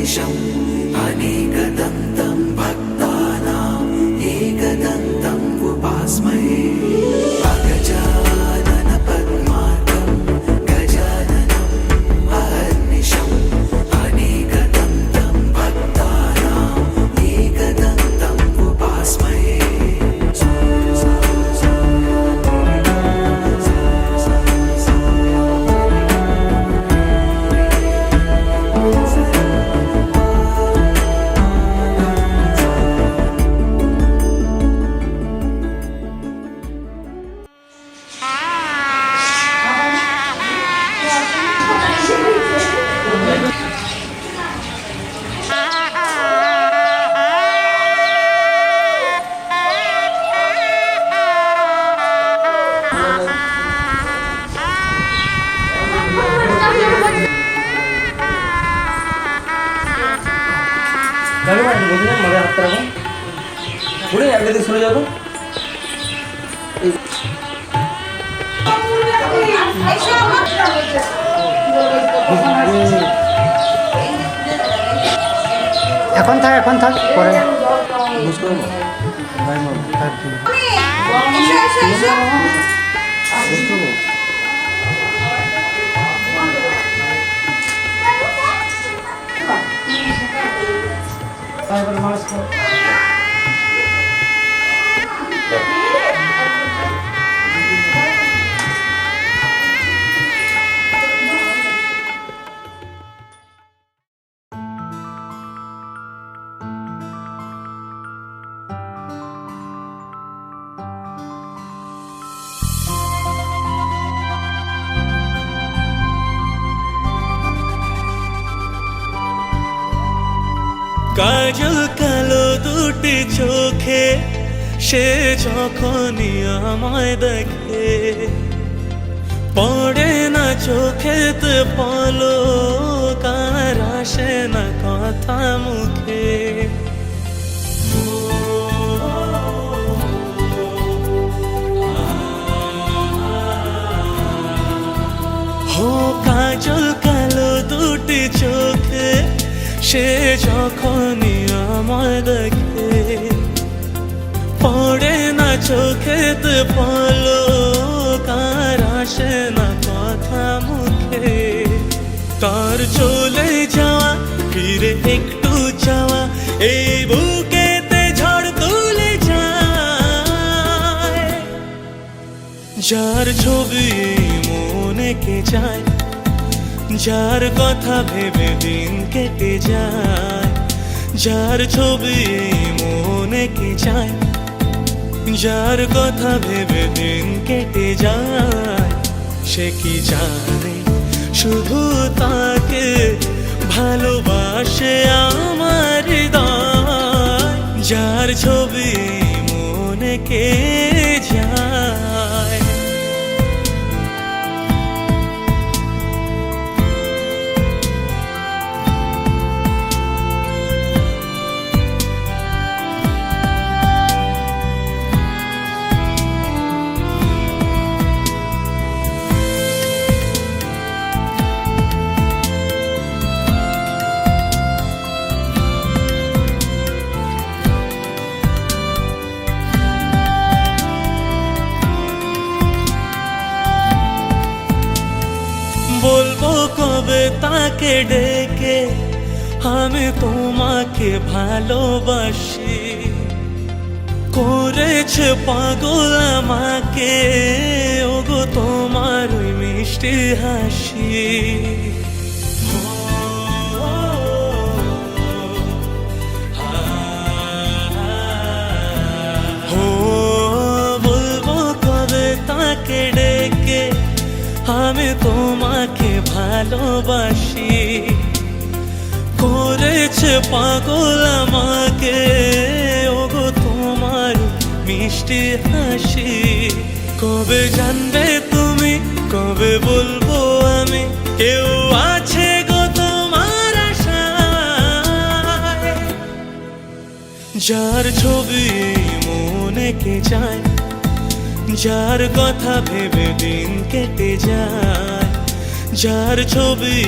अहर्निशम् अनेकदन्तं भक्तानाम् एकदन्तम् उपास्महे अगजानन पद्मार्कं गजाननम् अहर्निशम् अनेकदन्तं भक्तानाम् एकदन्तम् उपास्महे সরে যাবো এখন থাক পরে কাজল কালো দুটি চোখে সে যখনই আমায় দেখে পড়ে না চোখেতে পলক আর আসে না কথা মুখে হো কাজল কালো দুটি চোখে সে যখনই আমায় দেখে পড়ে না চোখেতে পলক আর আসে না কথা মুখে তার চলে যাওয়া ফিরে একটু যাওয়া এই বুকেতে ঝড় তুলে যায় যার ছবি মনে কে যায় যার কথা ভেবে দিন কেটে যায় যার ছবি মনে কে যায় যার কথা ভেবে দিন কেটে যায় সে কি জানে শুধু তাকে ভালোবাসে আমার হৃদয় যার ছবি মনে কে যায় বলবো কবে তাকে ডেকে আমি তোমাকে ভালোবাসি করেছে পাগল আমাকে ওগো তোমার ওই মিষ্টি হাসি বলবো কবে তাকে ডেকে আমি তোমাকে ভালোবাসি করেছে পাগল আমাকে ওগো তোমার মিষ্টি হাসি কবে জানবে তুমি কবে বলবো আমি কেউ আছে গো তোমার আশায় যার ছবি মনে কে যায় যার কথা ভেবে দিন কেটে যায় যার ছবি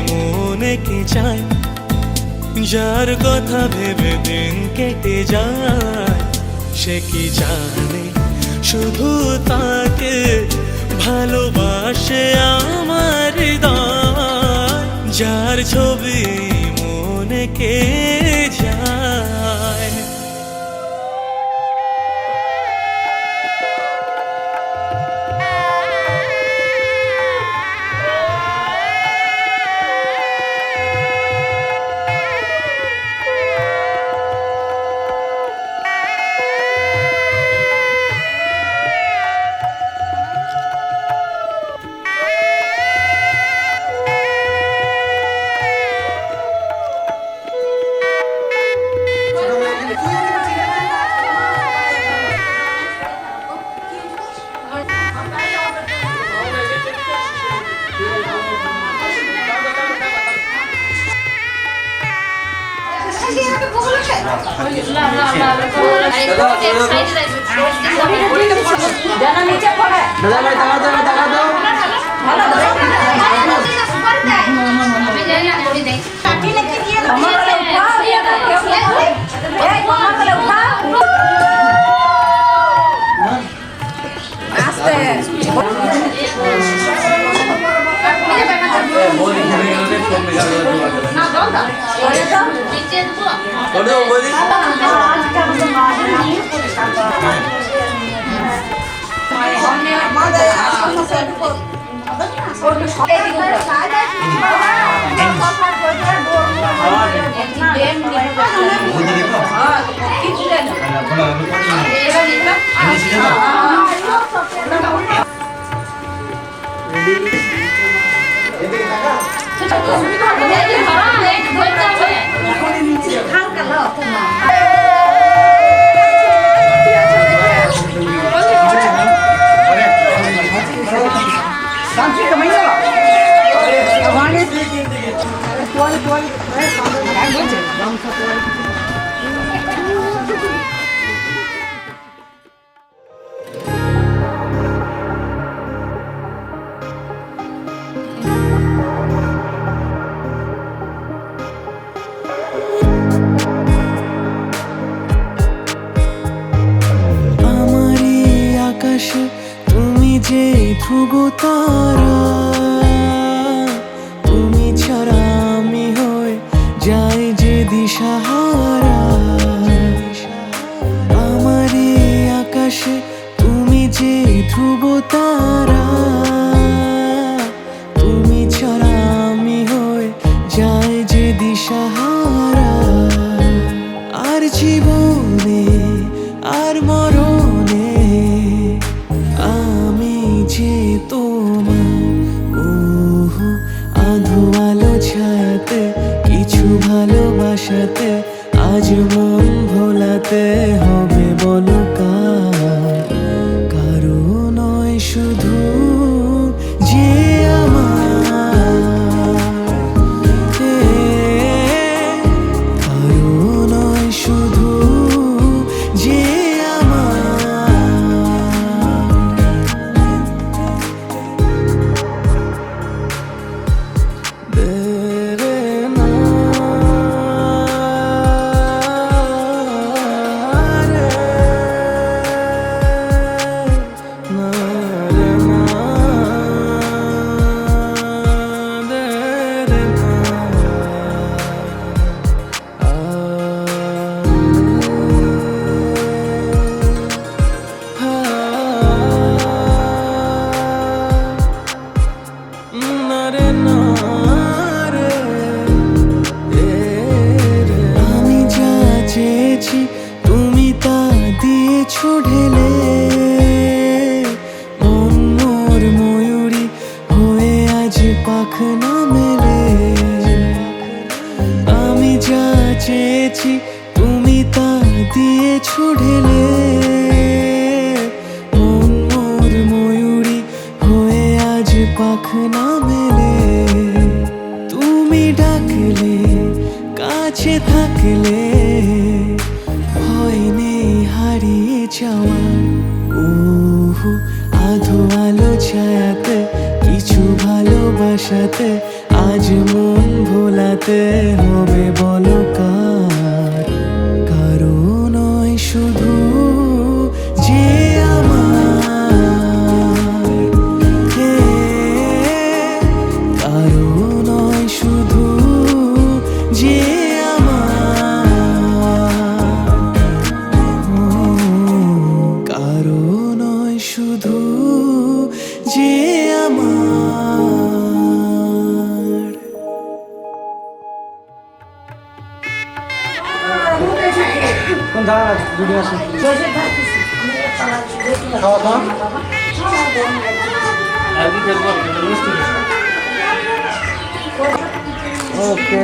মনে কে যায় যার কথা ভেবে দিন কেটে যায়, সে কি জানে শুধু তাকে ভালোবাসে আমার হৃদয়, যার ছবি মনে কে যায়। দাদা ভাই টাকা দাও। তুমি যে ধ্রুব তারা, তুমি ছাড়া আমি হয়ে যাই যে দিশাহারা। আমার এই আকাশে তুমি যে ধ্রুব তারা, তুমি ছাড়া আমি হয়ে যাই যে দিশাহারা। আর জীবনে আর মরণে আমি যে তোমার, ওহো আধো আলো ছায়াতে কিছু ভালোবাসাতে আজ মন ভোলাতে হবে বলো কার? কারো নয় শুধু যে আমার, কারো নয় শুধু যে তুমি তা দিয়েছো ঢেলে, মন মোর ময়ূরী হয়ে আজ পাখনা মেলে। আমি যা চেয়েছি তুমি তা দিয়েছো ঢেলে, মন মোর ময়ূরী হয়ে আজ পাখনা মেলে। তুমি ডাকলে কাছে থাকলে ভয় নেই হারিয়ে যাওয়া, ওহো আধো আলো ছায়াতে কিছু ভালোবাসাতে আজ মন ভোলাতে হবে বলো কার, কারো নয় শুধু যে আমার, হে, কারো নয় শুধু যে কারো নয় শুধু যে আমার। কোন ধারা ভিডিও আছে খাওয়া খাওয়া ওকে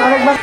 আরেকবার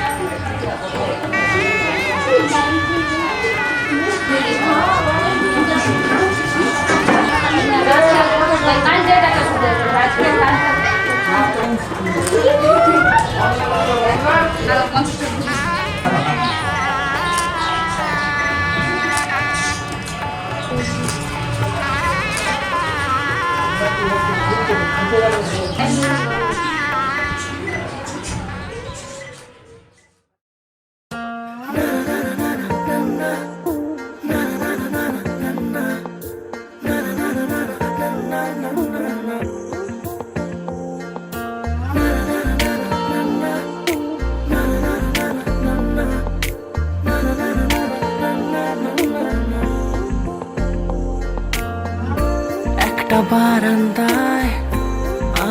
একটা বারান্দায়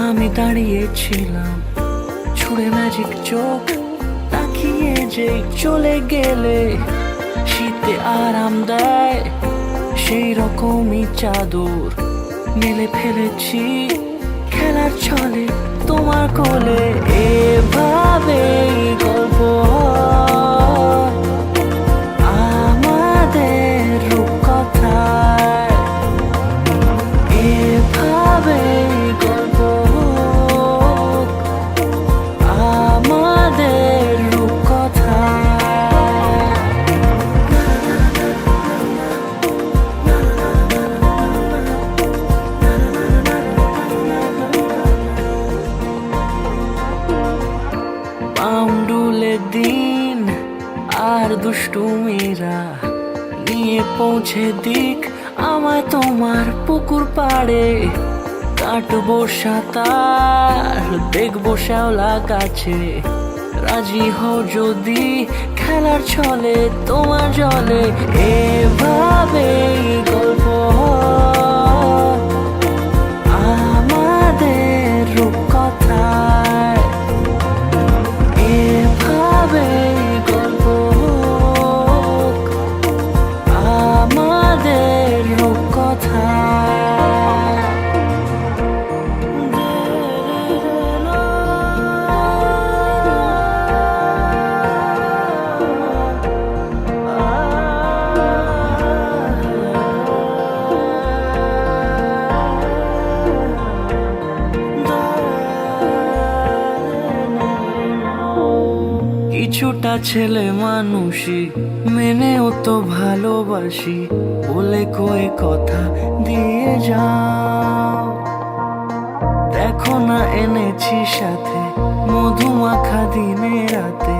আমি দাঁড়িয়েছিলাম, ছুঁড়ে ম্যাজিক চোখ তাকিয়ে যে চলে গেলে, শীতে আরাম দেয় সেই রকমই চাদর মেলে ফেলেছি খেলার ছলে তোমার কোলে। এভাবে গল্প আমাদের রূপকথায়, এভাবে গল্প আমাদের রূপকথায়। পাউন্ডুলে দিন আর দুষ্টুমিরা নিয়ে পৌঁছে দিক আমায় তোমার পুকুর পাড়ে, কাটবো সাঁতার দেখবো শ্যাওলা গাছে, রাজি হও যদি খেলার ছলে তোমার জলে। এভাবে গল্প আমাদের রূপকথায়, এভাবে গল্প আমাদের রূপকথায়। কিছুটা ছেলে মানুষই মেনেও তো ভালোবাসি, বলে কয়ে কথা দিয়ে যাও। দেখো না এনেছি সাথে মধুমাখা দিনে রাতে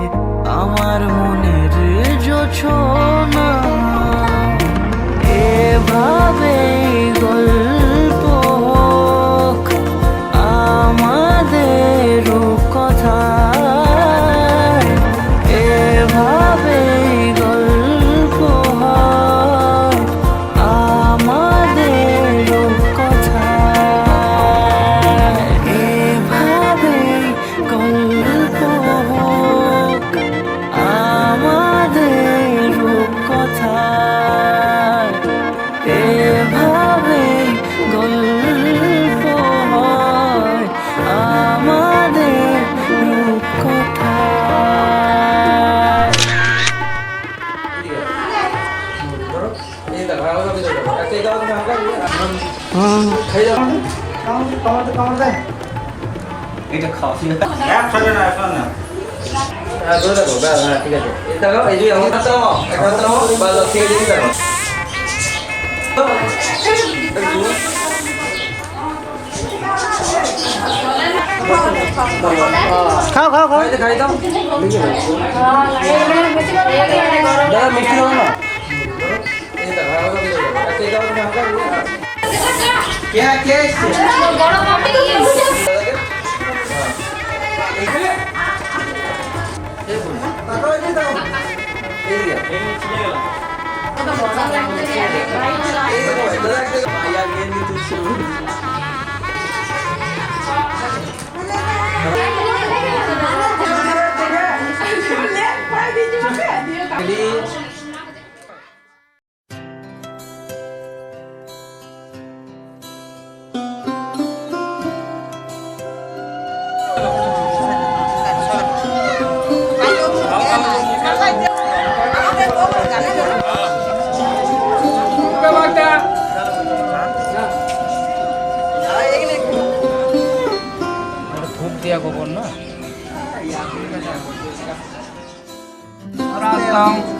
আমার মনের জোছনা। এভাবে গল্প হোক আমাদের রূপকথায়, এভাবে গল্প হয় আমাদের রূপকথায়, এভাবে গল্প হোক আমাদের রূপকথায়, এভাবে গল্প হয় আমাদের রূপকথায়। কামড় দেয় এটা খাওয়া একসাথে না একসাথে না হ্যাঁ ধরে দেখো ব্যাস হ্যাঁ ঠিক আছে এই দেখো এই যে আমার কাছে নাও একটা নাও ভালো ঠিক আছে দেখো খাও খাও খাও খাই দাও দাদা মিষ্টি দাও না এই দেখো এই দাও না কে কে বড় মাপে গিয়ে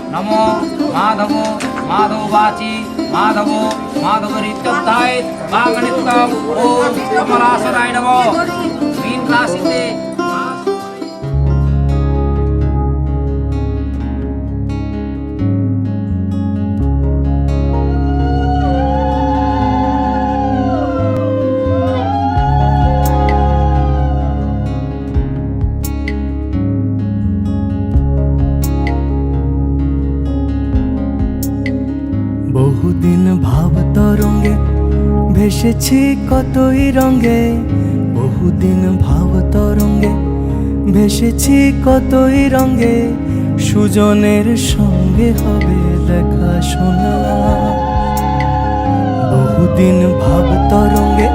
नमो माधवो माधववाची माधवो माधवरित्युत्थाय वागणित्वम् ओम कमलासनाय नमो मीन राशिते বহুদিন ভাব তরঙ্গে ভেসেছি কতই রঙে বহুদিন ভাব তরঙ্গে ভেসেছি কতই রঙে সুজনের সঙ্গে হবে দেখা শোনা বহুদিন ভাব তরঙ্গে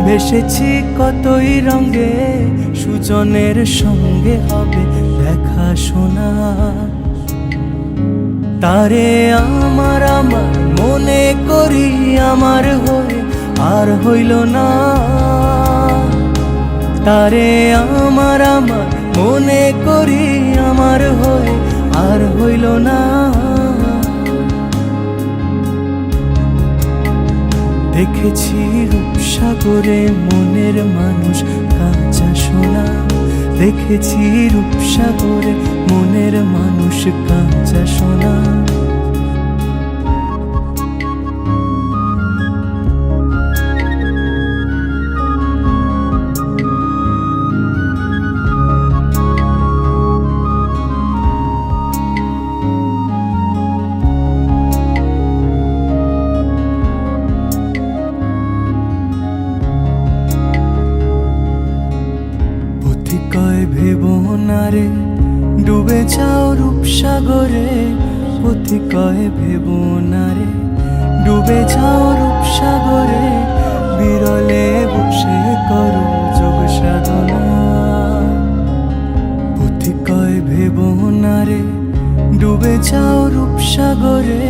ভেসেছি কতই রঙে সুজনের সঙ্গে হবে দেখা শোনা তারে আমার আমার মনে করি আমার হয়ে আর হইল না তারে আমার আমার মনে করি আমার হয়ে আর হইল না দেখেছি রূপসাগরে মনের মানুষ কাঁচা সোনা দেখেছি রূপসাগরে মনের মানুষ কাঁচা সোনা কয় ভেব না রে ডুবে যাও রূপসাগরে পথি কয় ভেব না রে ডুবে যাও রূপসাগরে বিরলে বসে করো যোগ সাধনা পথি কয় ভেব না রে ডুবে যাও রূপসাগরে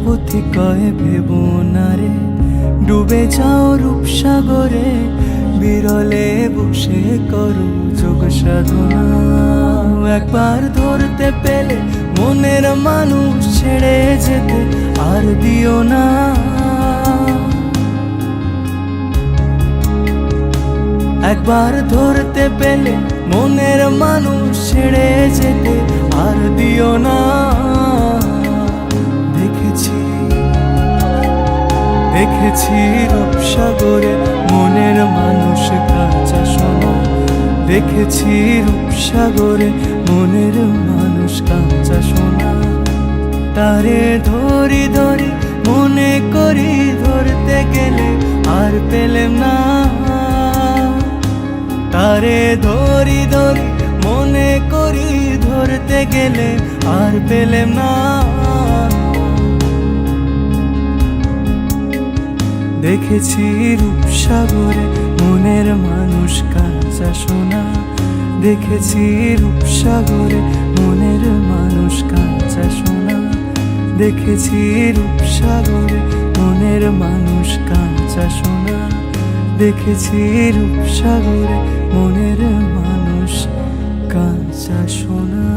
পথি কয় ভেব না রে ডুবে যাও রূপসাগরে বিরলে বসে করো যোগ সাধনা একবার ধরতে পেলে মনের মানুষ ছেড়ে যেতে আর দিও না একবার ধরতে পেলে মনের মানুষ ছেড়ে যেতে আর দিও না দেখেছি রূপসাগরে মনের মানুষ কাঁচা সোনা দেখেছি রূপসাগরে মনের মানুষ কাঁচা সোনা তারে ধরি ধরি মনে করি ধরতে গেলে আর পেলেম না তারে ধরি ধরি মনে করি ধরতে গেলে আর পেলেম না দেখেছি রূপসাগরে মনের মানুষ কাঁচা সোনা দেখেছি রূপসাগরে মনের মানুষ কাঁচা সোনা দেখেছি রূপসাগরে মনের মানুষ কাঁচা সোনা দেখেছি রূপসাগরে মনের মানুষ কাঁচা সোনা।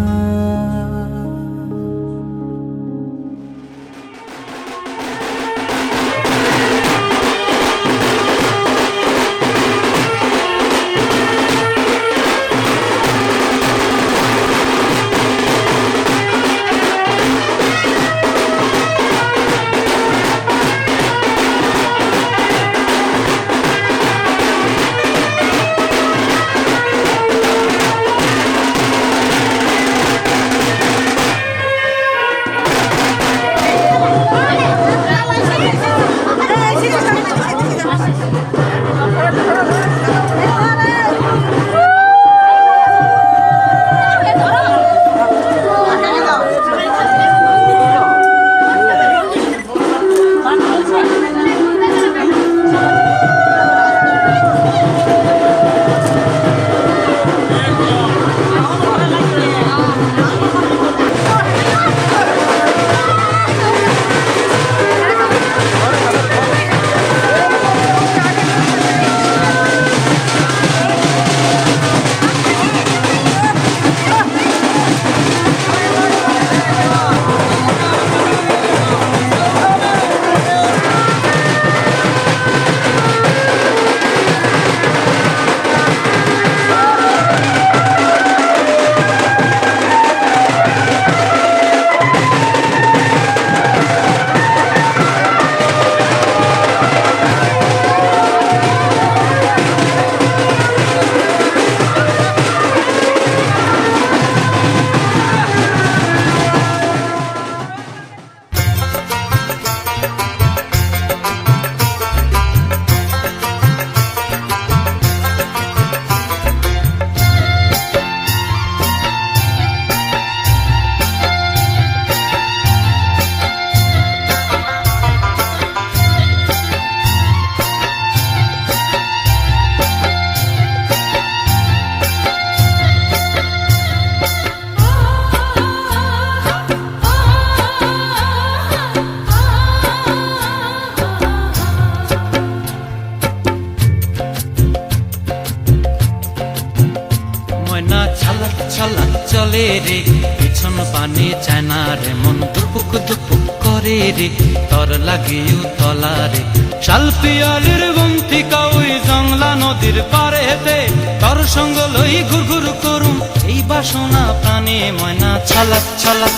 চলে রে পিছন পানে চায় না রে মন দুপুক দুপুক করে রে তর লাগিও তলারে শাল পিয়ালির বন্তিকা ওই জংলা নদীর পারে হেতে তর সঙ্গ লই ঘুর ঘুর করুম এই বাসনা প্রাণে ময়না ছালাক ছালাক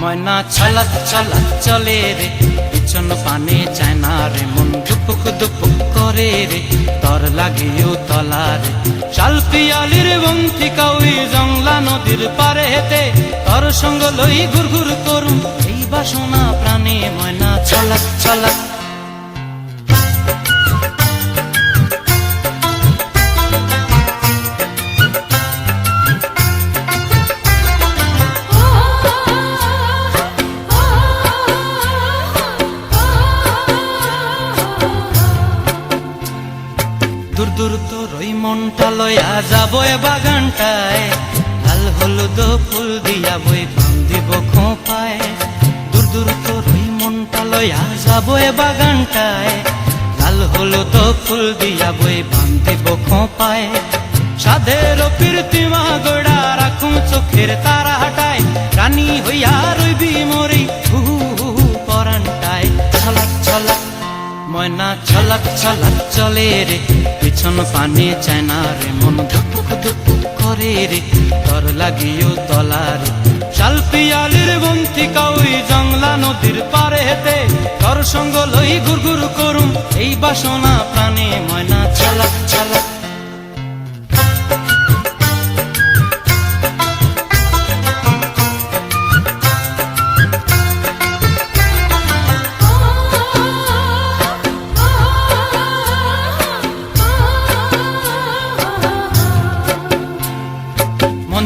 ময়না ছালাক ছালাক চলে রে পিছন পানে চায় না রে মন দুপুক দুপুক করে রে তর লাগিও তলারে শাল পিয়ালির বন্তিকা ওই জংলা নদীর পারে হেতে তর সঙ্গ লই ঘুর ঘুর করুম এই বাসনা প্রাণে ময়না ছালাক ছালাক দূর দূর তোর ওই মনটা লয়া যাবো এ বাগানটায় লাল হলুদ ফুল দিয়া বই বান্ধিব খোঁপায় দূর দূর তোর ওই মনটা লয়া যাবো এ বাগানটায় লাল হলুদ ফুল দিয়া বই বান্ধিব খোঁপায় সাধের প্রীতিমা গোড়া রাখুম চোখের তারা হাটায় রানী হইয়া রইবি মরি হু হু পরানটায় ছলাক ছলাক ময়না ছলাক ছলাক চলে রে পিছন পানে চায় না রে মন ধুপুক ধুপুক করে রে তর লাগিও তলারে শাল পিয়ালির বন্তিকা ওই জংলা নদীর পারে হেতে তর সঙ্গ লই ঘুর ঘুর করুম এই বাসনা প্রাণে ময়না ছলাক ছলাক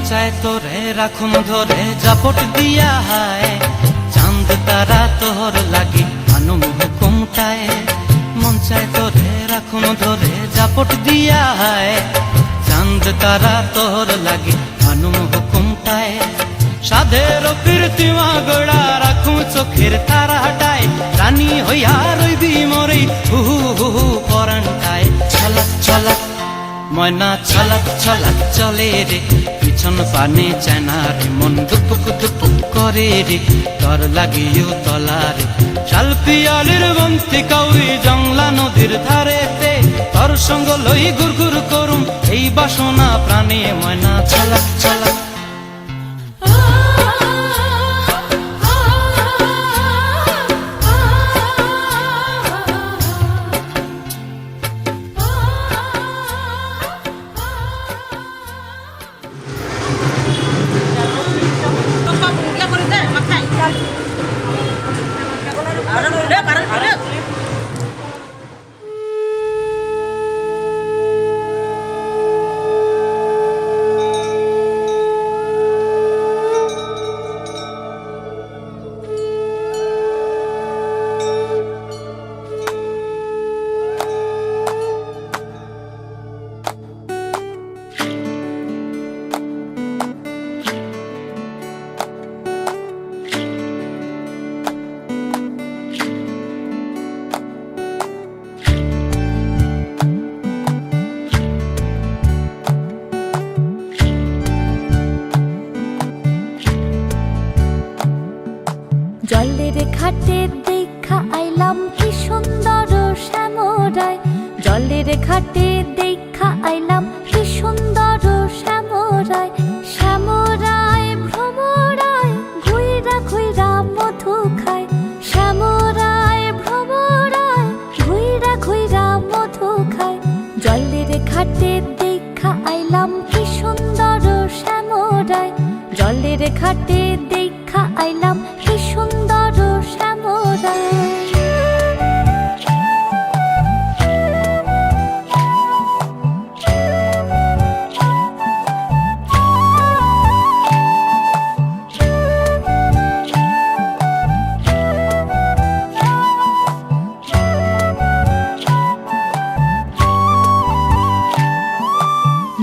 চায় তোরে রাখুন ধরে জাপট দিয়া হায় চাঁদ তারা তোর লাগি আনুম হুকুমটায় মন চায় তোরে রাখুন ধরে জাপট দিয়া হায় চাঁদ তারা তোর লাগি আনুম হুকুমটায় সাধের প্রীতিমা গোড়া রাখুন চোখের তারা হাটায় রানী হইয়া রইবি মরি হু হু পরানটায় ছলাক ছলাক ময়না ছলাক ছলাক চলে রে, পিছন পানে চায়না রে, মন দুপুক দুপুক করে রে, তর লাগিও তলারে। শাল পিয়ালির বন্তি কাউরি জংলা নদীর ধারেতে, তর সঙ্গ লই গুরগুর করুম এই বাসনা প্রাণে। ময়না ছলাক ছলাক জলের ঘাটে দেখা আইলাম কি সুন্দর শ্যামরায়, জলের ঘাটে দেখা আইলাম কি সুন্দর শ্যামরায়। শ্যামরায় ভ্রমরায় ঘুইরা ঘুইরা মধু খায়, শ্যামরায় ভ্রমরায় ঘুইরা ঘুইরা মধু খায়। জলের ঘাটে দেখা আইলাম কি সুন্দর শ্যামরায়, জলের ঘাটে দেখা আইলাম কি সুন্দর শ্যামরায়।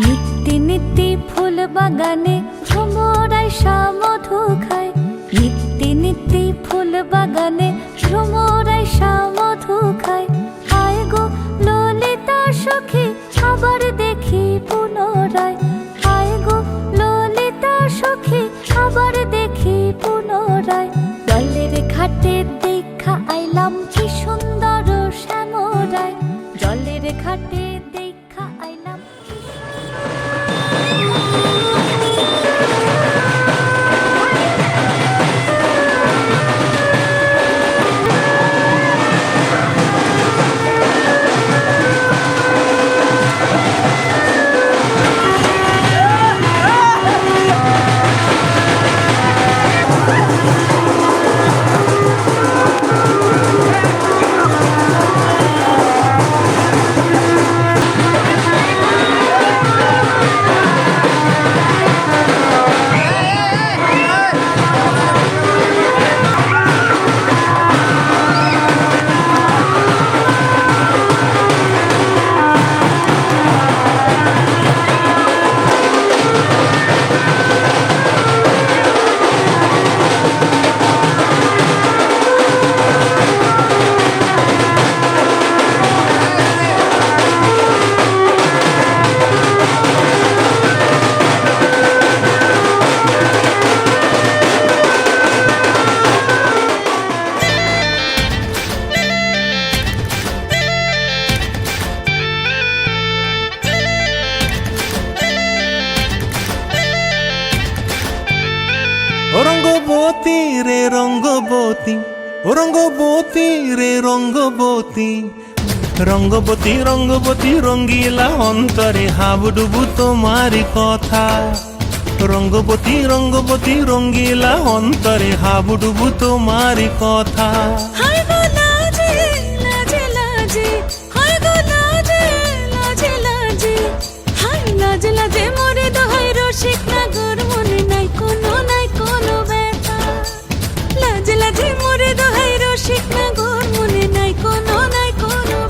নিত্যি নিত্যি ফুল বাগানে ভ্রমরায় মধু খায়, নিত্যি নিত্যি ফুল বাগানে ভ্রমরায় মধু খায়। হায় গো ললিতা সখী আবার দেখি পুনরায়, হায় গো ললিতা সখী আবার দেখি পুনরায়। জলের ঘাটে দেখা আইলাম কি সুন্দর শ্যামরায়, জলের ঘাটে দেখা আইলাম কি রঙ্গবতী রে রঙ্গবতী, ও রঙ্গবতী রে রঙ্গবতী, রঙ্গবতী রঙ্গবতী রঙ্গিলা অন্তরে হাবুডুবু তোমারি কথা। রঙ্গবতী রঙ্গবতী রঙ্গিলা অন্তরে হাবুডুবু তোমারি কথা। হায় গো লাজে লাজে লাজে, হায় গো লাজে লাজে লাজে, হায় লাজে লাজে মোরে দোহাই রসিক নাগর মনে নাই কোনো ব্যথা। লাজে লাজে মোরে দোহাই রসিক নাগর মনে নাই কোনো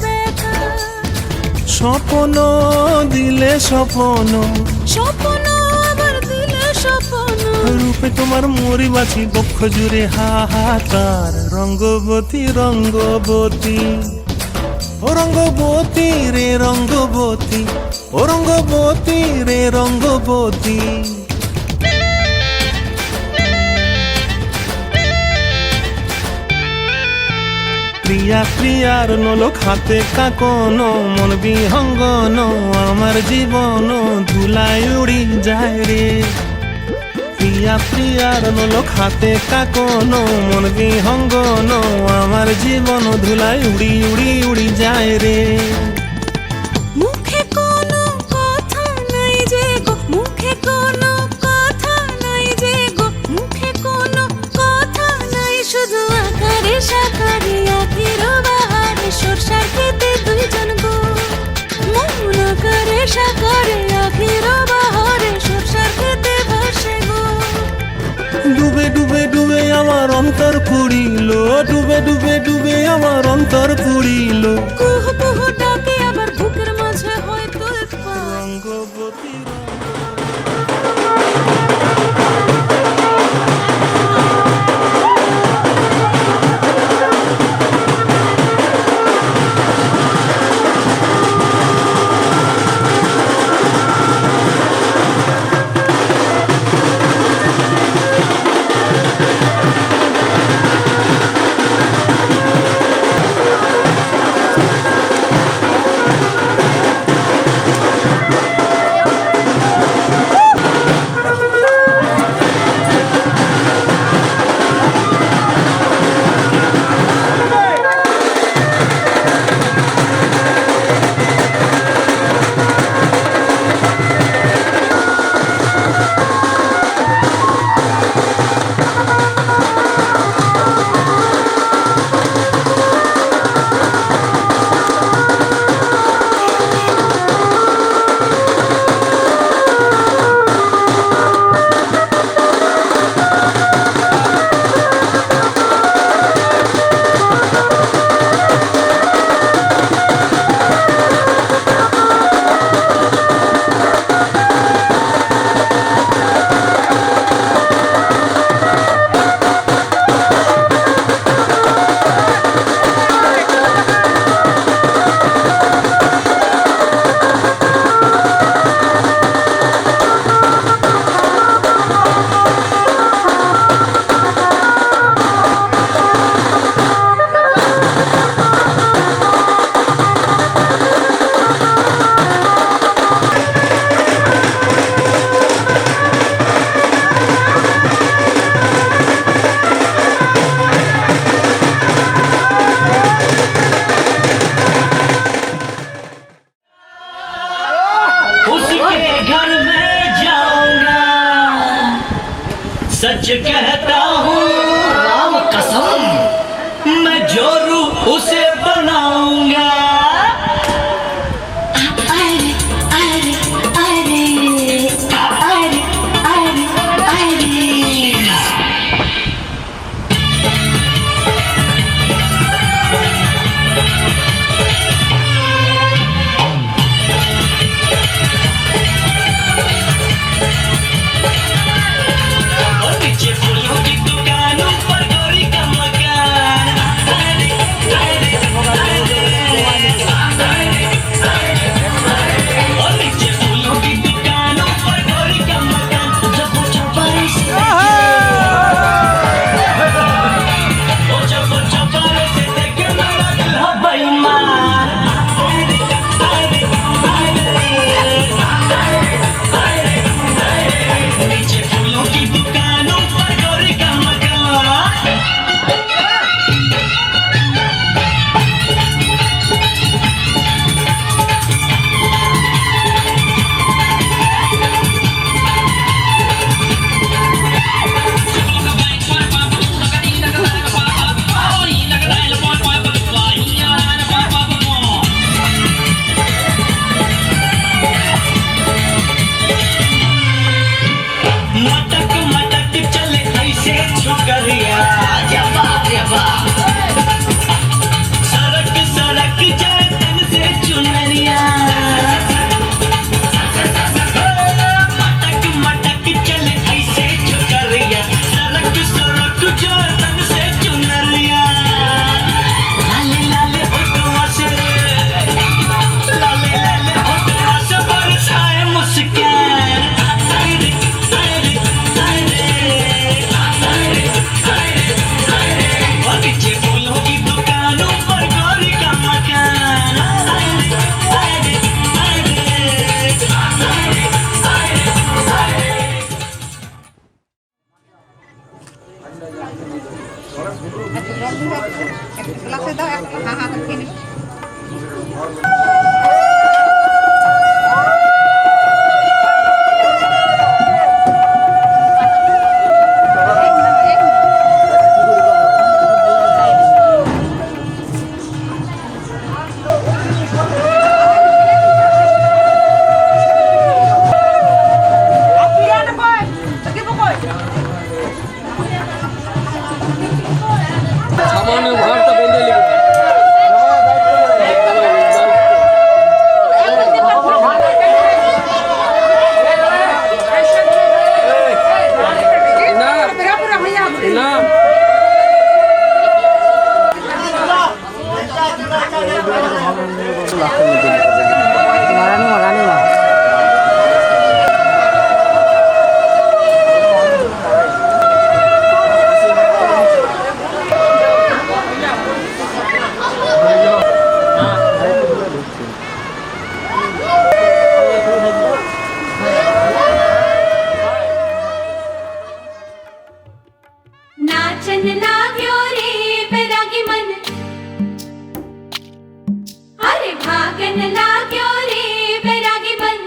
ব্যথা। স্বপ্ন দিলে স্বপ্ন, স্বপ্ন আবার দিলে স্বপ্ন, রূপে তোমার মরি বাছি বক্ষ জুড়ে হাহাকার। রঙ্গবতী রঙ্গবতী ও রঙ্গবতী রে রঙ্গবতী, ও রঙ্গবতী রে রঙ্গবতী। প্রিয়া প্রিয়ার নলক হাতে কাকন, মন বিহঙ্গন আমার জীবন ধুলায় উড়ি যায় রে। প্রিয়া প্রিয়ার নলক হাতে কাকন, মন বিহঙ্গন আমার জীবন ধুলায় উড়ি উড়ি উড়ি যায় রে। মুখে কোনো কথা নাই যে গো, মুখে কোনো কথা নাই যে গো, মুখে কোনো কথা নাই, শুধু আকারে সাকারে আখির বাহারে সরষার খেতে দুইজন গো। মন আকারে সাকারে আখির বাহারে সরষার খেতে ভাসে গো। ডুবে ডুবে ডুবে আমার অন্তর পুড়িল, ডুবে ডুবে ডুবে আমার অন্তর পুড়িল। কুহ কুহ ডাকে আবার বুকের মাঝে হয় তুলপাত। রঙ্গবতী सच कहता हूँ राम कसम, मैं जो रूप उसे बनाऊंगा। अरे अरे अरे अरे अरे अरे और नीचे फूलों बैरागी बन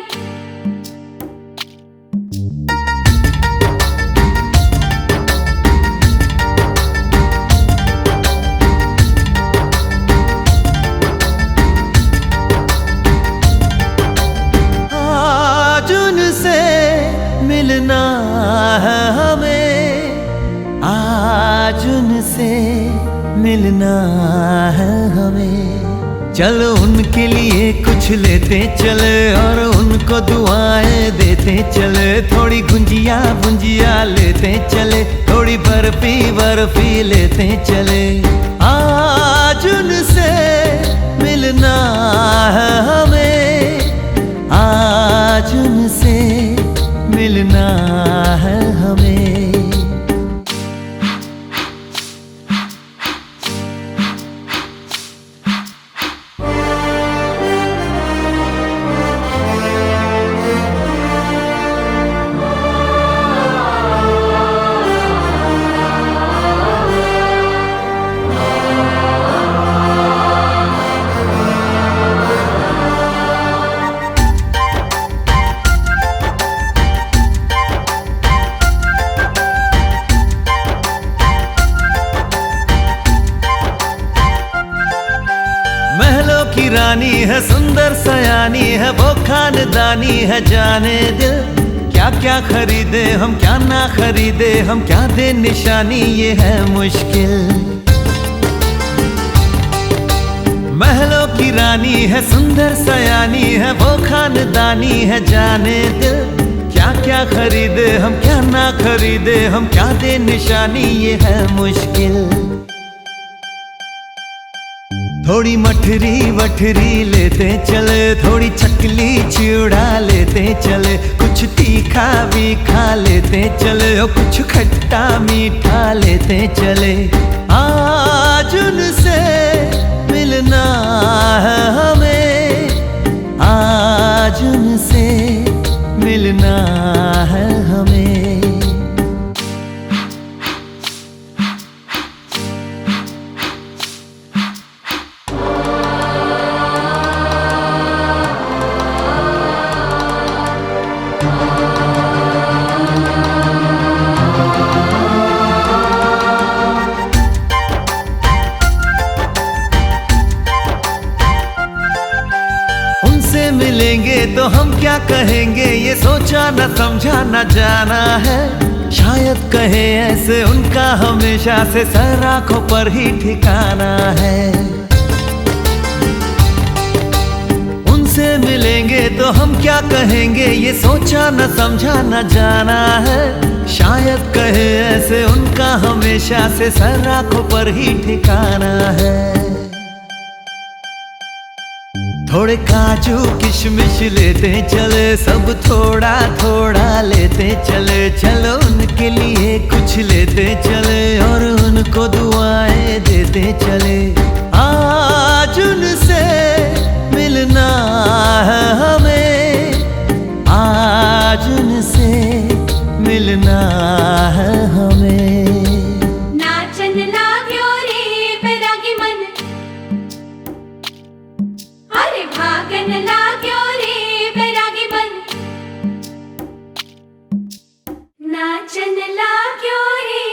आज उनसे मिलना है हमें, आज उनसे मिलना है हमें। चलो उनके लिए कुछ लेते चले और उनको दुआएं देते चले। थोड़ी गुंजिया गुंजिया लेते चले, थोड़ी बर्फी बर्फी लेते चले। आज उनसे मिलना है हमें, आज उनसे मिलना है हमें। महलों की रानी है, सुंदर सयानी है, वो खानदानी है जाने दिल। क्या क्या खरीदे हम, क्या ना खरीदे हम, क्या दे निशानी, ये है मुश्किल। महलों की रानी है, सुंदर सयानी है, वो खानदानी है जाने दिल। क्या क्या खरीदे हम, क्या ना खरीदे हम, क्या दे निशानी, ये है मुश्किल। थोड़ी मठरी वठरी लेते चले, थोड़ी चकली चिड़ा लेते चले। कुछ तीखा भी खा लेते चले और कुछ खट्टा मीठा लेते चले। आज उनसे मिलना है हमें, आज उनसे मिलना है हमें। उनसे मिलेंगे तो हम क्या कहेंगे, ये सोचा न समझा न जाना है। शायद कहे ऐसे उनका हमेशा से सर आंखों पर ही ठिकाना है। उनसे मिलेंगे तो हम क्या कहेंगे, ये सोचा न समझा न जाना है। शायद कहे ऐसे उनका हमेशा से सर आंखों पर ही ठिकाना है। थोड़े काजू किशमिश लेते चले, सब थोड़ा थोड़ा लेते चले। चलो उनके लिए कुछ लेते चले और उनको दुआएं देते चले। आज उनसे मिलना है हमें, आज उनसे मिलना है हमें। नाचन लाग्यो रे बैरागी मन, अरे भागन लाग्यो रे बैरागी बन। नाचन लाग्यो रे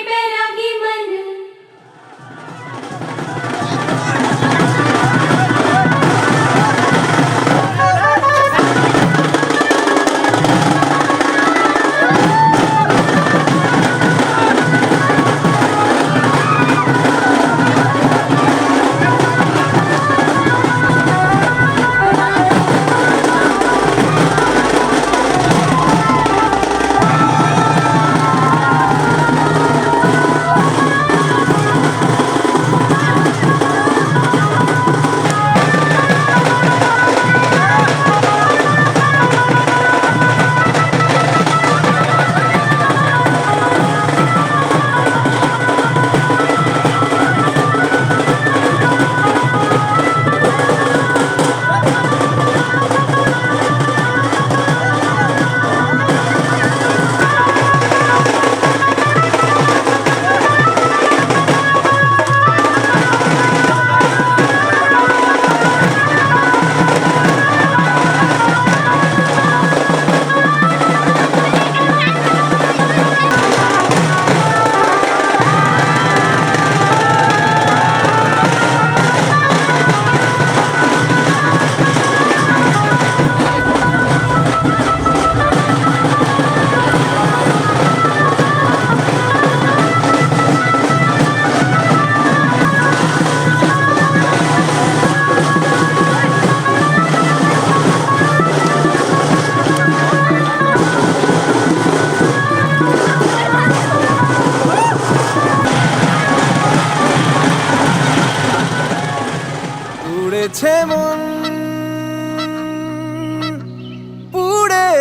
बैरागी मन।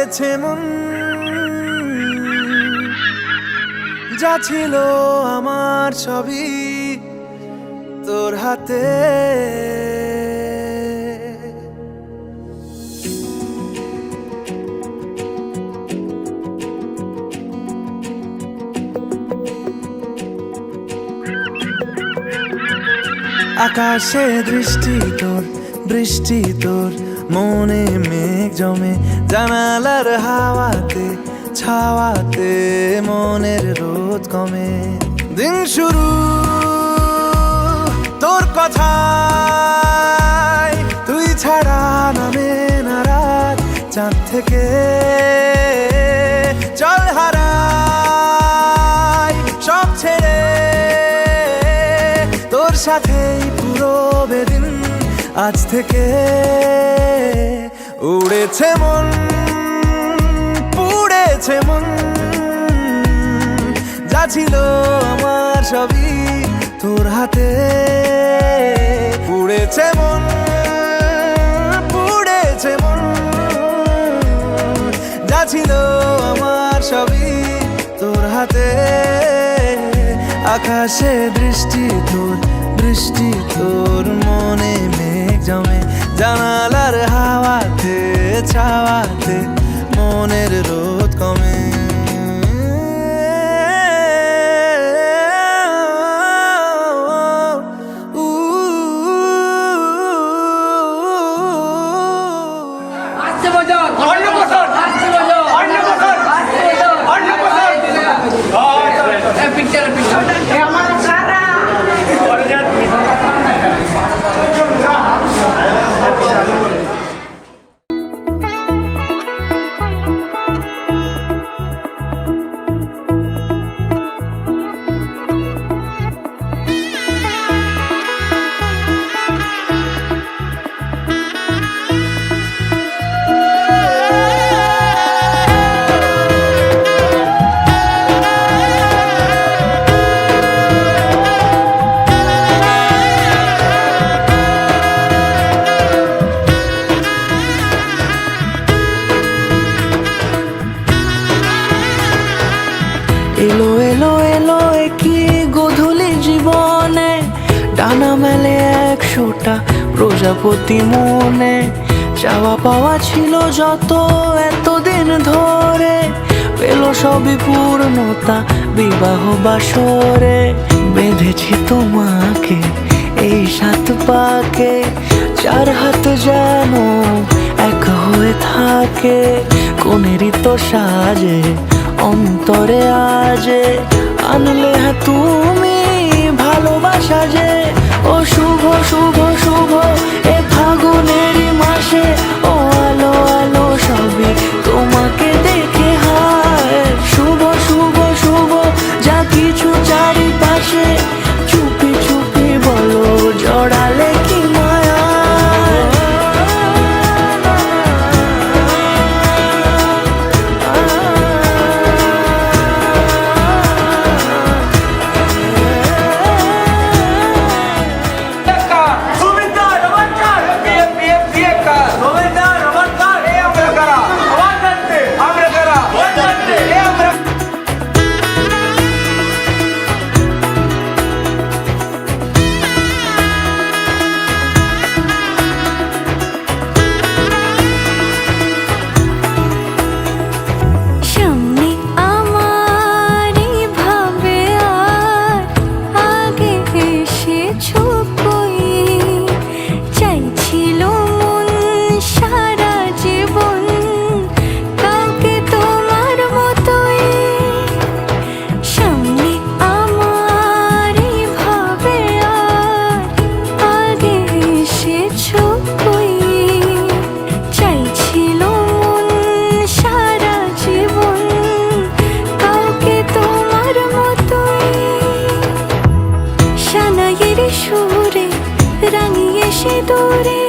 পুড়েছে মন, যা ছিল আমার সবই তোর হাতে। আকাশে দৃষ্টি তোর, বৃষ্টি তোর, মনে মেঘ জমে, জানালার হাওয়াতে ছাওয়াতে মনের রোদ কমে। দিন শুরু তোর কথায়, তুই ছাড়া নামে না রাত, চাঁদ থেকে চল হারাই সব ছেড়ে, তোর সাথেই পুরো বেদিন আজ থেকে। উড়েছে মন, পুড়েছে মন, যা ছিল আমার সবই তোর হাতে। পুড়েছে মন, পুড়েছে মন, যা ছিল আমার সবই তোর হাতে। আকাশে দৃষ্টি তোর, বৃষ্টি তোর, মনে মেঘ জমে, জানালার হাওয়াতে ছাওয়াতে মনের রোদ কমে। আসছে বছর অন্য বছর, আসছে বছর অন্য বছর, আসছে বছর অন্য বছর। এই পিকচার পিকচার এ আমার সারা এলো এলো এলো কি গোধূলি জীবনে, ডানা মেলে 100টা প্রজাপতি মনে। চাওয়া পাওয়া ছিল যত এতদিন ধরে, পেল সবই পূর্ণতা বিবাহ বাসরে। বেঁধেছি তোমাকে এই 7 পাকে, 4 হাত যেন এক হয়ে থাকে। কোনেরই তো সাজে অন্তরে আজে, আনলে হ্যাঁ তুমি ভালোবাসা যে। ও শুভ শুভ শুভ এ ফাগুনেরই মাসে, ও আলো আলো সবই তোমাকে দেখে হায়। শুভ শুভ শুভ যা কিছু চারিপাশে, চুপি চুপি বলো জড়ালে কি মায়া। সামনে আমার এই ভাবে আর আগে এসেছো কই, চাইছিল মন সারা জীবন কাউকে তোমার মতোই। সামনে আমার এই ভাবে আর আগে এসেছো কই, চাইছিল মন সারা জীবন কাউকে তোমার মতোই। সানাইয়ের সুরে রাঙিয়ে সে দূরে,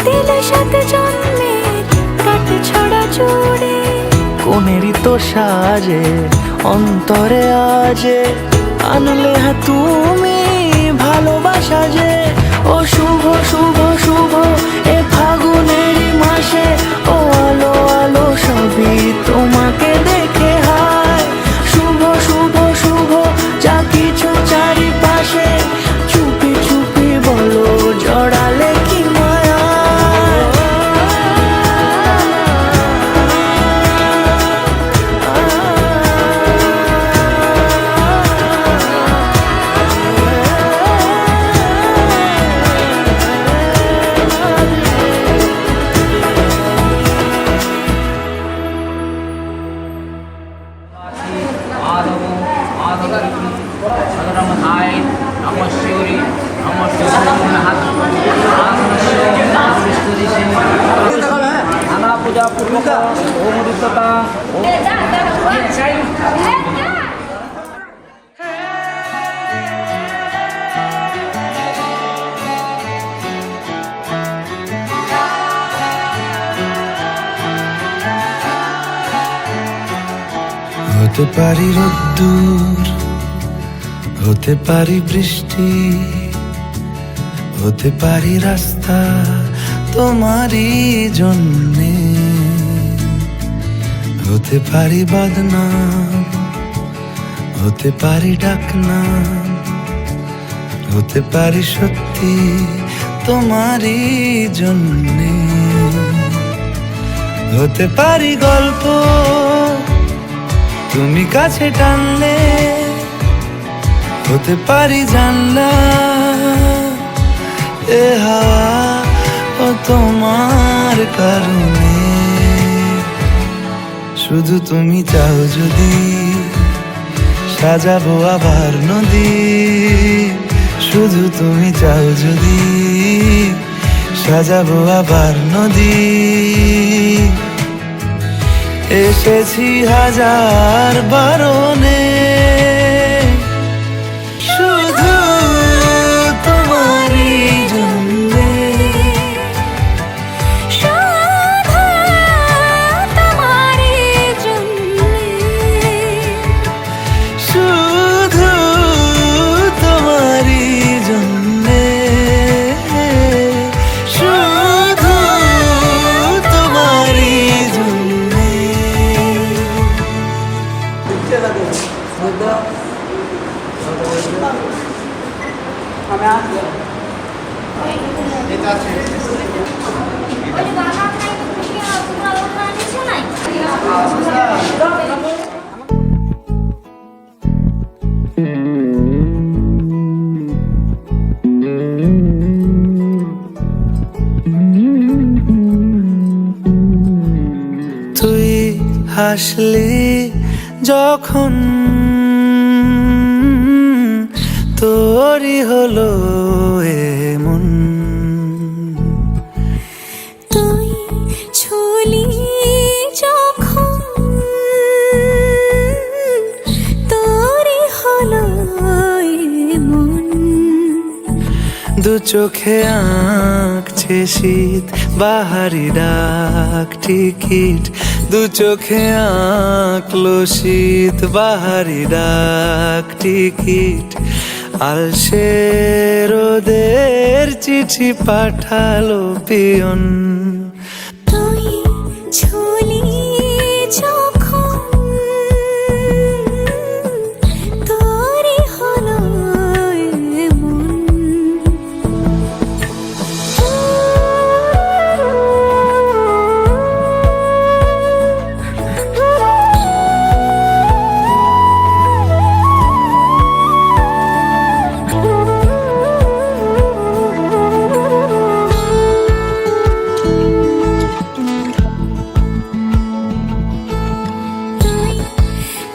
দিলে 7 জন্মের কাট ছড়া জুড়ে। কোনেরই তো সাজে অন্তরে আজে, আনলে হ্যাঁ তুমি ভালোবাসা যে। ও শুভ শুভ শুভ এ ফাগুনেরই মাসে, ও আলো আলো সবই পূজা পূর্বক ওম উদিততা হতে পারি রোদ্দুর, হতে পারি বৃষ্টি, হতে পারি রাস্তা তোমারই জন্যে, হতে পারি বদনাম, হতে পারি ডাকনাম, হতে পারি সত্যি তোমারই জন্যে, হতে পারি গল্প তুমি কাছে টানলে, হতে পারি জানলা এ হাওয়া ও তোমার কারণে, শুধু তুমি চাও যদি সাজাবো আবার নদী, শুধু তুমি চাও যদি সাজাবো আবার নদী, এসেছি হাজার বারণে শুধু তোমারই জন্যে, শুধু তোমারই জন্যে, শুধু তোমারই জন্যে, শুধু তোমারই জন্যে। তুই হাসলি যখন তোরই হলো এমন, তুই ছুলি যখন তোরই হলো এমন, দু চোখে আঁকছে শীত বাহারি ডাক টিকিট, দু চোখে আঁকলো শীত বাহারি ডাক টিকিট, আলসে রোদের চিঠি পাঠালো পিয়ন, তুই ছুলি যখন তোরই হলো এমন, তুই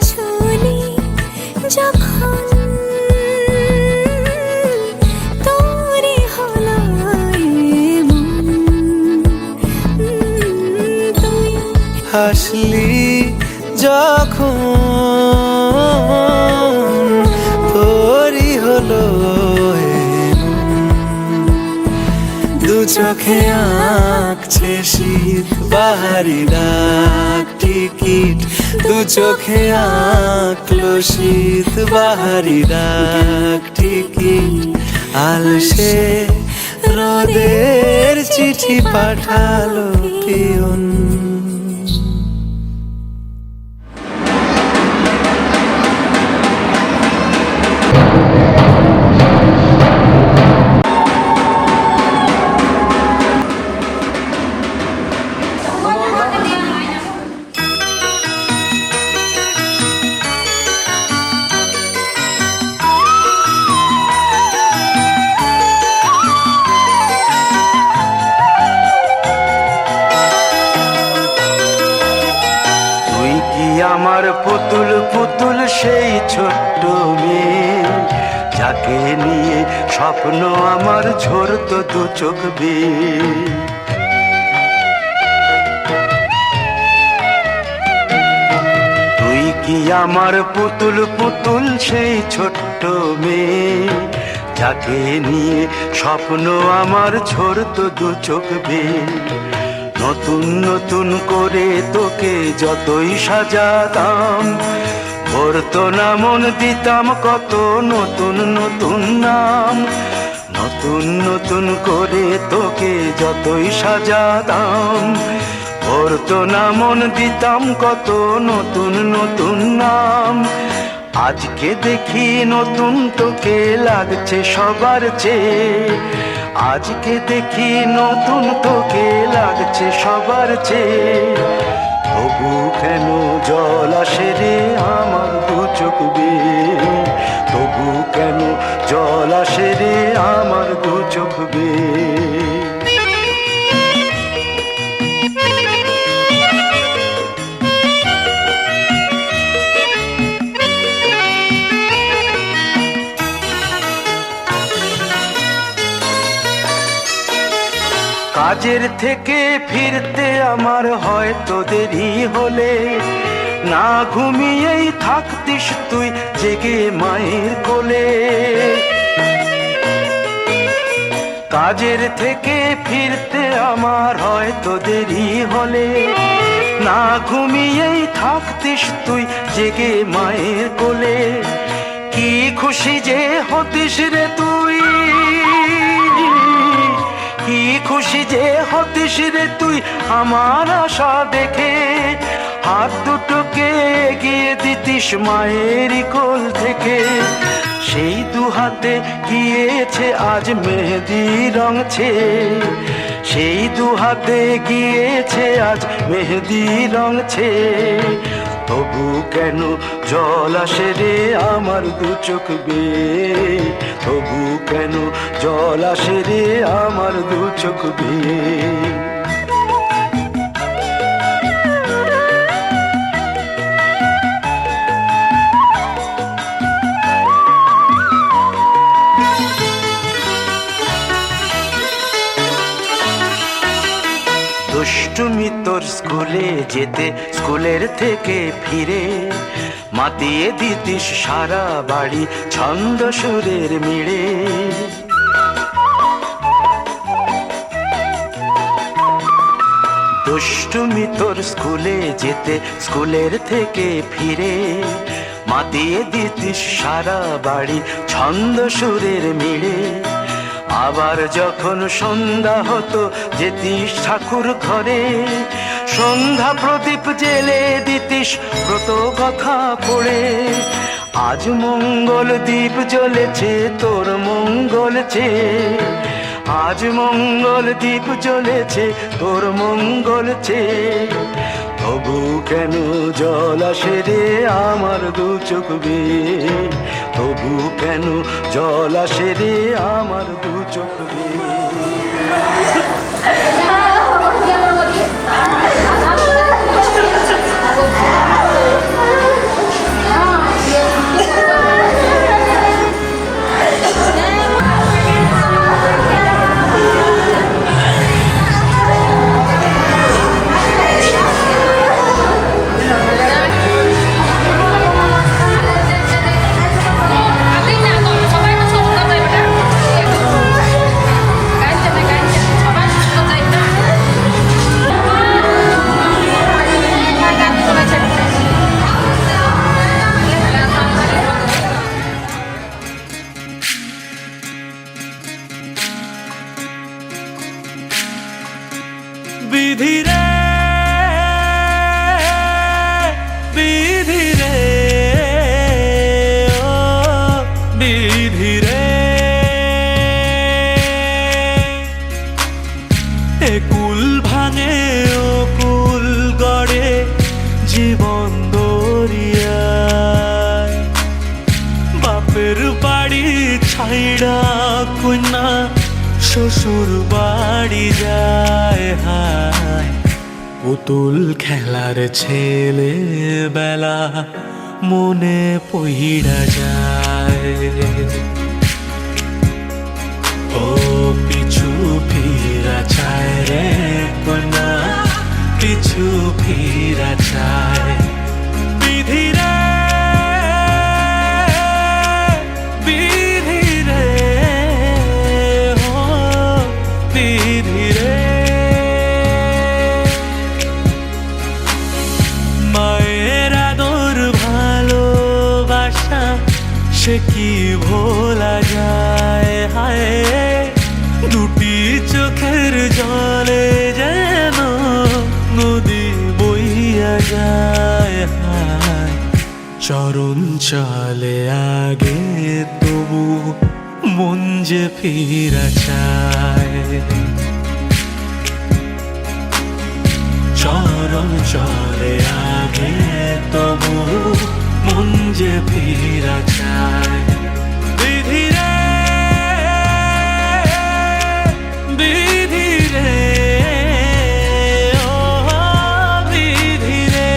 ছুলি যখন তোরই হলো এমন, তুই হাসলি যখন তোরই হলো এমন, দু চোখে আঁকছে শীত বাহারি ডাক টিকিট, দু চোখে আঁকলো শীত বাহারি ডাক টিকিট, আলসে রোদের চিঠি পাঠালো পিয়ন। আমার পুতুল পুতুল সেই ছোট্ট মেয়ে, যাকে নিয়ে স্বপ্ন আমার ঝরতো দু চোখ বেয়ে। কি আমার পুতুল পুতুল সেই ছোট্ট মেয়ে, যাকে নিয়ে স্বপ্ন আমার ঝরতো দু চোখ বেয়ে। নতুন নতুন করে তোকে যতই সাজাতাম, ভরতো না মন, দিতাম কত নতুন নতুন নাম। নতুন নতুন করে তোকে যতই সাজাতাম, ভরতো না মন, দিতাম কত নতুন নতুন নাম। আজকে দেখি নতুন তোকে লাগছে সবার চেয়ে, আজকে দেখি নতুন তোকে লাগছে সবার চেয়ে। তবু কেন জল আসে রে আমার দু চোখ বেয়ে, তবু কেন জল আসে রে আমার দু চোখ বেয়ে। কাজের থেকে ফিরতে আমার হয়তো দেরি হলে, না ঘুমিয়েই থাকতিস তুই জেগে মায়ের কোলে। কাজের থেকে ফিরতে আমার হয়তো দেরি হলে, না ঘুমিয়েই থাকতিস তুই জেগে মায়ের কোলে। কি খুশি যে হতিস রে তুই, কি খুশি যে হতিস রে তুই আমার আশা দেখে। হাত দুটোকে এগিয়ে দিতিস মায়ের কোল থেকে, সেই দু হাতে গিয়েছে আজ মেহেদি রঙছে, সেই দু হাতে গিয়েছে আজ মেহেদি রঙছে। তবু কেন জল আসে রে আমার দু চোখ বেয়ে, তবু কেন জল আসে রে আমার দু চোখ বেয়ে। দুষ্টুমি তোর স্কুলে যেতে, স্কুলের থেকে ফিরে মাতিয়ে দিতিস সারা বাড়ি ছন্দ সুরের মিড়ে। দুষ্টুমি তোর স্কুলে যেতে, স্কুলের থেকে ফিরে মাতিয়ে দিতিস সারা বাড়ি ছন্দ সুরের মিড়ে। আবার যখন সন্ধ্যা হতো যেতিস ঠাকুর ঘরে, সন্ধ্যা প্রদীপ জেলে দিতিস ব্রত কথা পড়ে। আজ মঙ্গল দ্বীপ জ্বলেছে তোর মঙ্গল চেয়ে, আজ মঙ্গল দ্বীপ জ্বলেছে তোর মঙ্গল চেয়ে। তবু কেন জল আসে রে আমার দু চোখ বেয়ে, তবু কেন জল আসে রে আমার দু চোখ বেয়ে। বিধি রে, বিধি রে, ও বিধি রে। এ কুল ভাঙে ও কুল গড়ে জীবন দরিয়ায়। বাপের বাড়ি ছাইড়া কন্যা শ্বশুর বাড়ি যায় হায়। পুতুল খেলার ছেলে বেলা মনে পইড়া যায়। ও পিছু ফিরা চায় রে কন্যা, পিছু ফিরা চায়। বিধি রে, সে কি ভোলা যায় হায় দুটি চোখের জলে যেন নদী বইয়া যায় হায় চরণ চলে আগে তবু মন যে ফিরা চায় চরণ চলে আগে তবু মন যে ফিরা চায় বিধি রে বিধি রে ও বিধি রে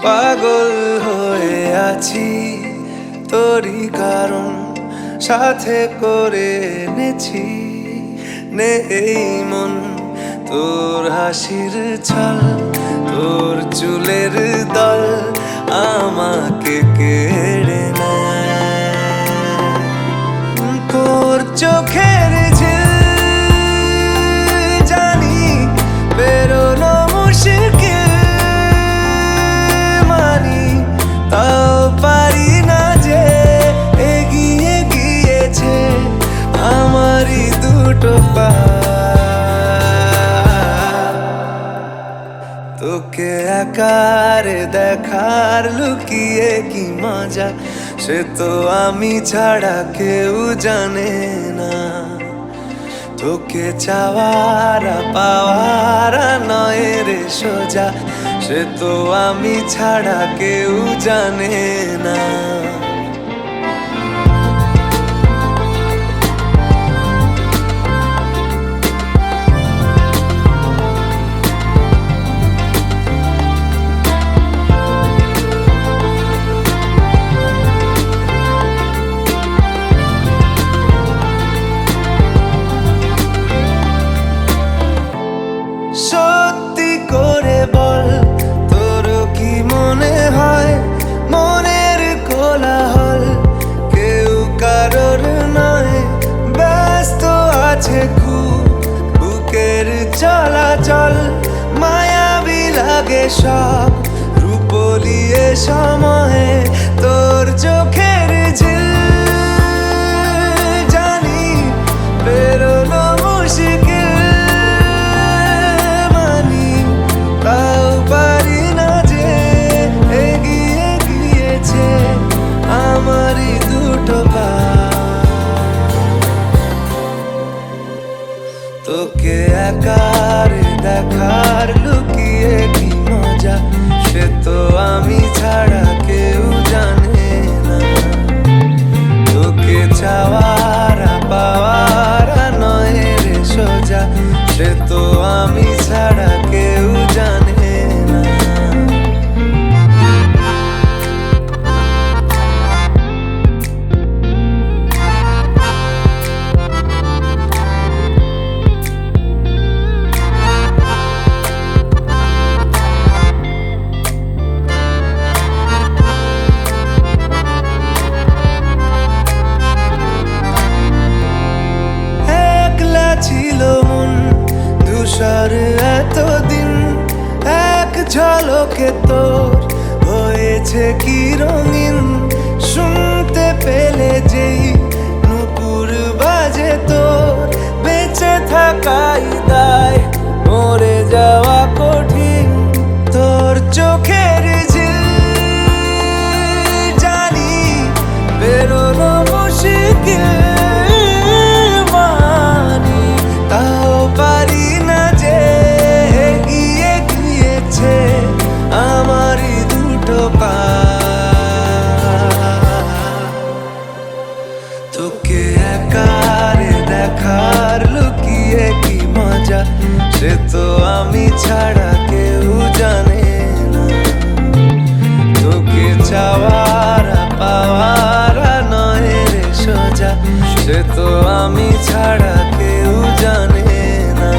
পাগল হয়ে আছি তোরই কারণ সাথে করে এনেছি নেই মন তোর হাসির ছল তোর চুলের দল আমাকে কেড়ে নেয় তোর চোখের ঝিল জানি বেরোনো মুশকিল মানি তাও পারি না যে এগিয়ে গিয়েছে আমারই দুটো পা তোকে একারে দেখার লুকিয়ে কি মজা সে তো আমি ছাড়া কেউ জানে না তোকে চাওয়ারা পাওয়ারা নয় রে সোজা সে তো আমি ছাড়া কেউ জানে না সত্যি করে বল তোর কি মনে হয় মনের কোলাহল কেউ কারোর নয় ব্যস্ত আছে খুব বুকের চলাচল মায়াবী লাগে সব রূপলিয়ে সময়ে তোর চোখের ঝিল জানি বেরোনো মুশকিল তাও পারি না যে এগিয়ে গিয়েছে আমারই দুটো পা তোকে একারে দেখার লুকিয়ে কি মজা সে তো আমি ছাড়া কেউ জানে না তোকে চাওয়ারা পাওয়ারা নয় রে সোজা সে তো আমি ছাড়া কেউ জানে না একলা ছিল মন ধূসর এতদিন এক ঝলকে তোর হয়েছে কি রঙিন শুনতে পেলে যেই নুপুর বাজে তোর বেঁচে থাকাই দায় মরে যাওয়া কঠিন তোর চোখের ঝিল জানি বেরোনো মুশকিল মানি তাও পারি না যে এগিয়ে গিয়েছে আমারই দুটো পা তোকে একারে দেখার লুকিয়ে কি মজা সে তো আমি ছাড়া কেউ জানে না তোকে চাওয়ারা পাওয়ারা নয় রে সোজা সে তো আমি ছাড়া কেউ জানে না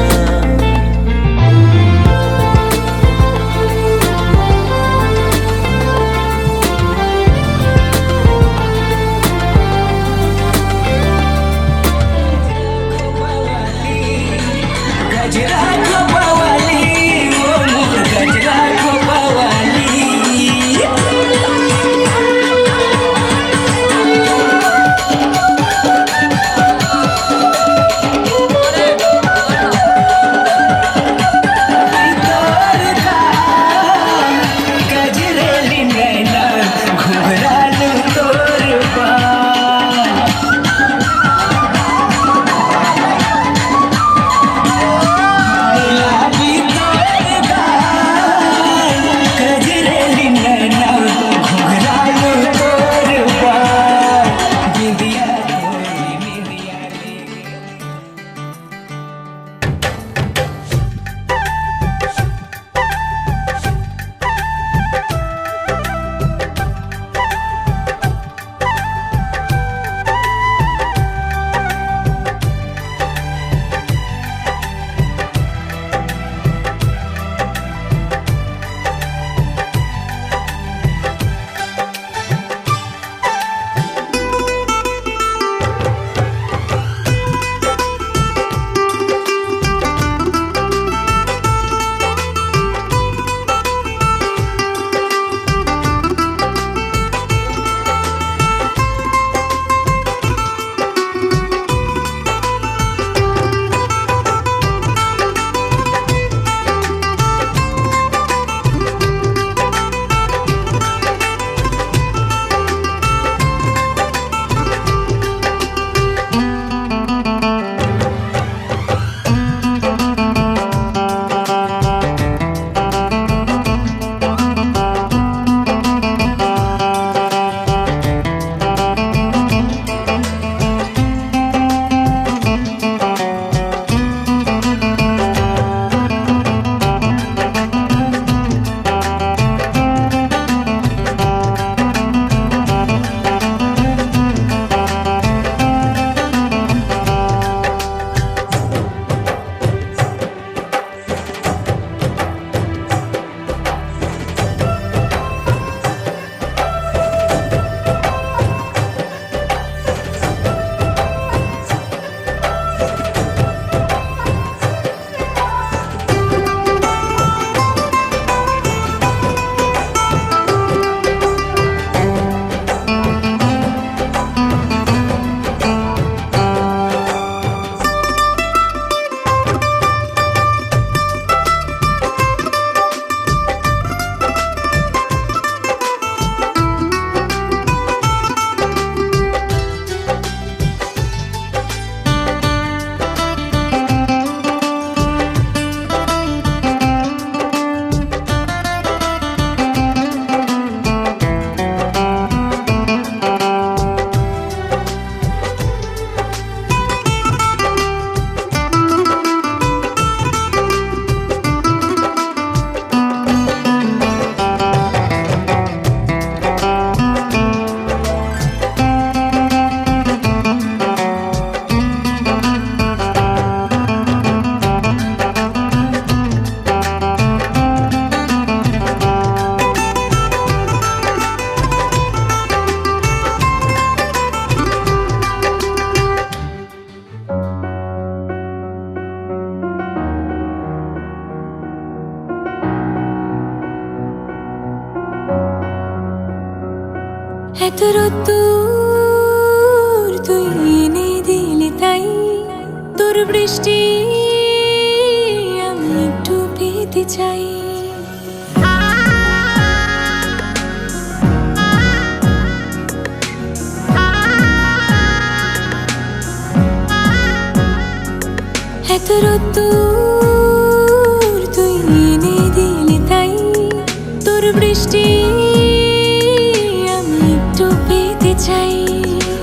রোদ্দুর তুই এনে দিলি তাই তোর বৃষ্টি আমি একটু পেতে চাই এত রোদ্দুর তুই এনে দিলি তাই তোর বৃষ্টি আমি একটু পেতে চাই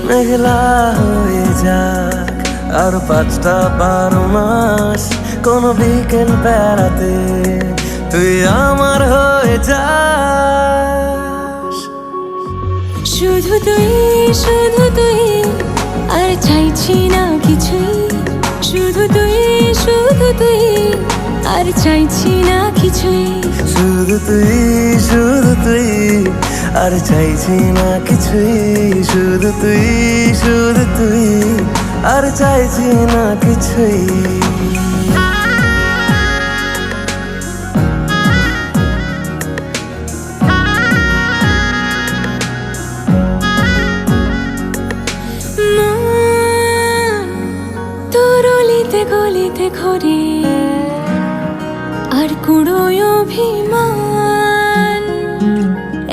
মেঘলা হয়ে যাক আর 5টা 12 মাস কোন বিকেল বেড়াতে তুই আমার হয়ে যাস শুধু তুই আর চাইছি না কিছুই শুধু তুই আর চাইছি না কিছুই শুধু তুই আর চাইছি না কিছুই শুধু তুই আর চাইছি না কিছুই তোর অলিতে গলিতে ঘরে আর কুড়োয় অভিমান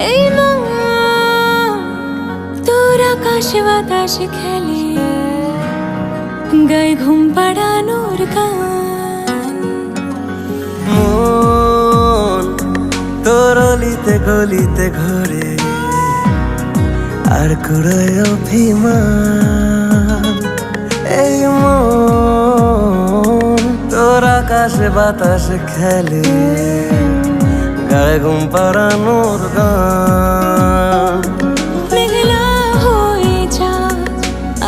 এই মন তোর আকাশে বাতাসে খেলে গায়ে ঘুম পাড়ানোর গান মন তোর অলিতে গলিতে ঘরে আর কুড়োয় অভিমান এই মন তোর আকাশে বাতাসে খেলে গায়ে ঘুম পাড়ানোর গান মেঘলা হয়ে যা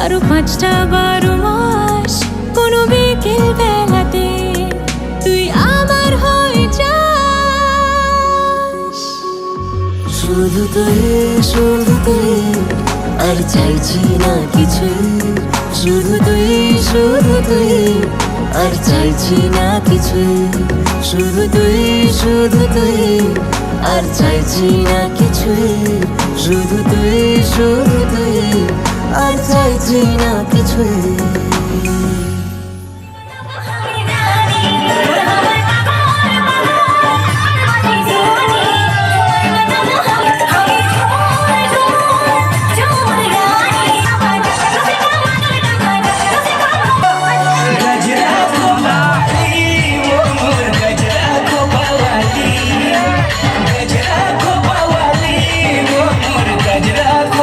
আরো 5টা 12 মাস কোনো বিকেল বেলাতে তুই আমার হয়ে যাস শুধু তুই আর চাইছি না কিছুই শুধু তুই আর চাইছি না কিছুই শুধু তুই আর চাইছি না কিছুই শুধু তুই আর চাইছি না কিছুই गजरा को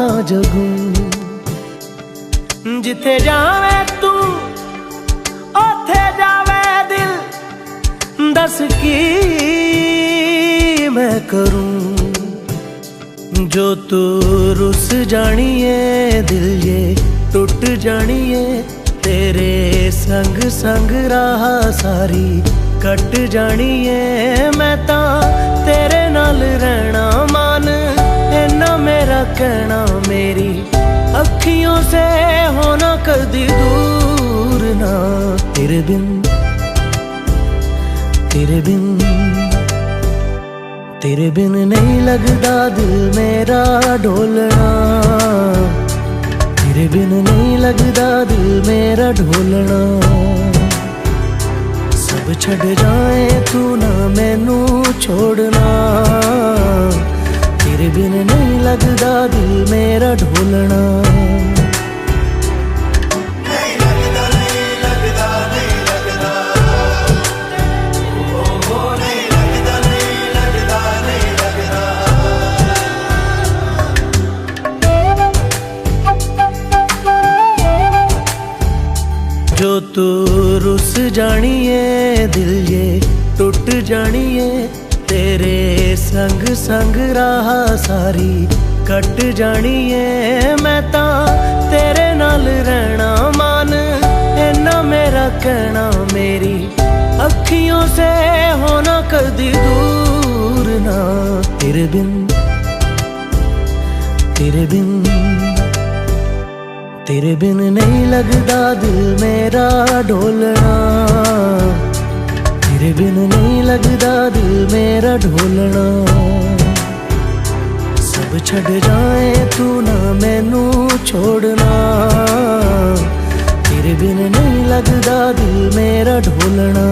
तां जगूं जिथे जावे तू ओथे जावे दिल दस की मैं करूं जो तू रुस जानिए दिल ये टूट जानिए तेरे संग संग राह सारी कट जानिए मैं तां तेरे नाल रहना मान इन्ना मेरा कहना मेरी अखियों से होना कदी दूर ना तेरे बिन नहीं लगदा दिल मेरा ढोलना तेरे बिन नहीं लगदा दिल मेरा ढोलना सब छड़ जाए तू ना मैनू छोड़ना तेरे बिन नहीं लगदा दिल मेरा ढोलना जो तू रुस जानिए दिल ये टूट जानिए तेरे संग संग राह सारी कट जानिए मैं तां तेरे नाल रहना मान इन्ना मेरा कहना मेरी अखियों से होना कदी दूर ना तेरे बिन नहीं लगदा दिल मेरा ढोलना तेरे बिन नहीं लगदा दिल मेरा ढोलना सब छड़ जाए तू ना मैनू छोड़ना तेरे बिन नहीं लगदा दिल मेरा ढोलना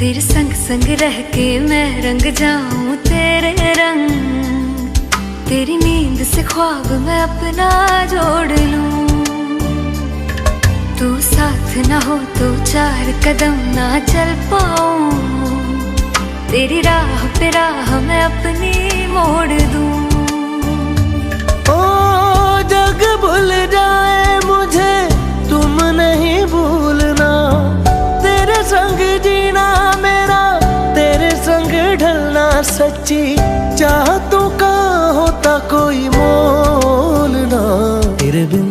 तेरे संग संग रह के मैं रंग जाऊं तेरे रंग तेरी नींद से ख्वाब मैं अपना जोड़ लूं तू साथ ना हो तो चार कदम ना चल पाऊं तेरी राह पे राह मैं अपनी मोड़ दूं ओ जग भूल जाए मुझे तुम नहीं भूलना तेरे संग जीना मेरा तेरे संग ढलना सच्ची चाहतों का होता कोई मोल ना तेरे बिन